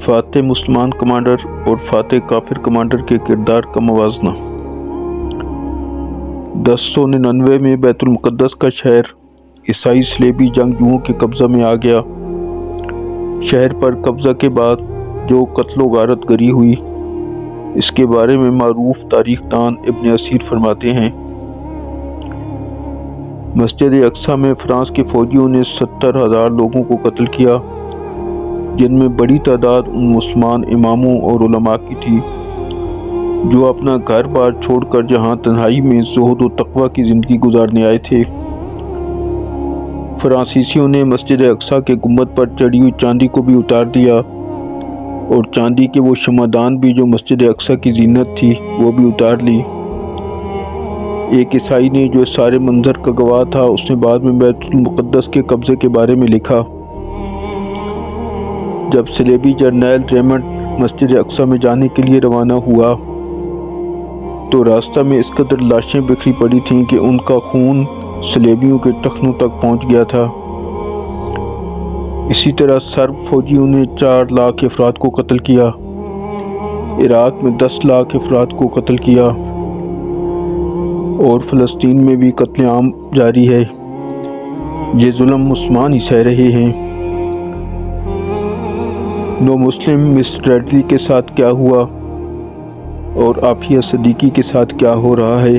فاتح مسلمان کمانڈر اور فاتح کافر کمانڈر کے کردار کا موازنہ۔ 1099 میں بیت المقدس کا شہر عیسائی صلیبی جنگجوؤں کے قبضہ میں آ گیا۔ شہر پر قبضہ کے بعد جو قتل و غارت گری ہوئی، اس کے بارے میں معروف تاریخ دان ابن اسیر فرماتے ہیں، مسجد اقصیٰ میں فرانس کے فوجیوں نے 70,000 لوگوں کو قتل کیا، جن میں بڑی تعداد ان مسلمان اماموں اور علماء کی تھی جو اپنا گھر بار چھوڑ کر جہاں تنہائی میں زہد و تقوی کی زندگی گزارنے آئے تھے۔ فرانسیسیوں نے مسجد اقصیٰ کے گنبد پر چڑھی ہوئی چاندی کو بھی اتار دیا اور چاندی کے وہ شمعدان بھی جو مسجد اقصیٰ کی زینت تھی وہ بھی اتار لی۔ ایک عیسائی نے جو اس سارے منظر کا گواہ تھا، اس نے بعد میں بیت المقدس کے قبضے کے بارے میں لکھا۔ جب صلیبی جرنیل ریمنڈ مسجد اقصیٰ میں جانے کے لیے روانہ ہوا تو راستہ میں اس قدر لاشیں بکھری پڑی تھیں کہ ان کا خون صلیبیوں کے ٹخنوں تک پہنچ گیا تھا۔ اسی طرح سرب فوجیوں نے 4 لاکھ افراد کو قتل کیا، عراق میں 10 لاکھ افراد کو قتل کیا، اور فلسطین میں بھی قتل عام جاری ہے۔ یہ ظلم مسلمان ہی سہ رہے ہیں۔ نو مسلم مس ریڈلی کے ساتھ کیا ہوا اور عافیہ صدیقی کے ساتھ کیا ہو رہا ہے؟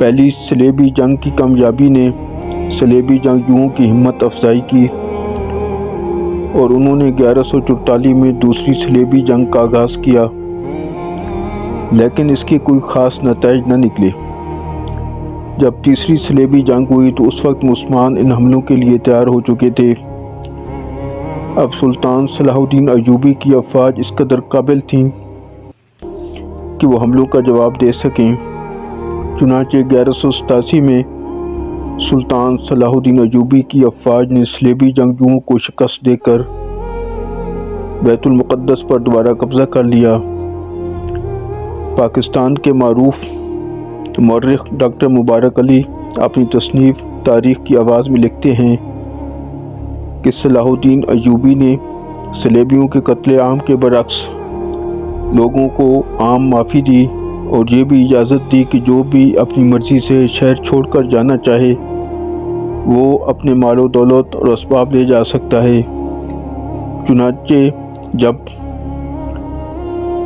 پہلی صلیبی جنگ کی کامیابی نے صلیبی جنگجوؤں کی ہمت افزائی کی اور انہوں نے 1144 میں دوسری صلیبی جنگ کا آغاز کیا، لیکن اس کے کوئی خاص نتائج نہ نکلے۔ جب تیسری صلیبی جنگ ہوئی تو اس وقت مسلمان ان حملوں کے لیے تیار ہو چکے تھے۔ اب سلطان صلاح الدین ایوبی کی افواج اس قدر قابل تھیں کہ وہ حملوں کا جواب دے سکیں۔ چنانچہ 1187 میں سلطان صلاح الدین ایوبی کی افواج نے صلیبی جنگجوؤں کو شکست دے کر بیت المقدس پر دوبارہ قبضہ کر لیا۔ پاکستان کے معروف مورخ ڈاکٹر مبارک علی اپنی تصنیف تاریخ کی آواز میں لکھتے ہیں کہ صلاح الدین ایوبی نے صلیبیوں کے قتل عام کے برعکس لوگوں کو عام معافی دی اور یہ بھی اجازت دی کہ جو بھی اپنی مرضی سے شہر چھوڑ کر جانا چاہے وہ اپنے مال و دولت اور اسباب لے جا سکتا ہے۔ چنانچہ جب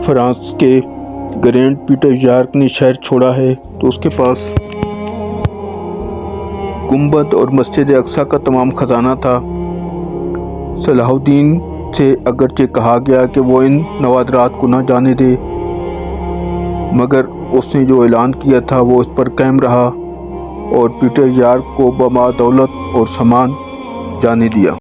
فرانس کے گرینڈ پیٹر یارک نے شہر چھوڑا ہے تو اس کے پاس گنبد اور مسجد اقصیٰ کا تمام خزانہ تھا۔ صلاح الدین سے اگرچہ کہا گیا کہ وہ ان نوادرات کو نہ جانے دے، مگر اس نے جو اعلان کیا تھا وہ اس پر قائم رہا اور پیٹر یارک کو بما دولت اور سامان جانے دیا۔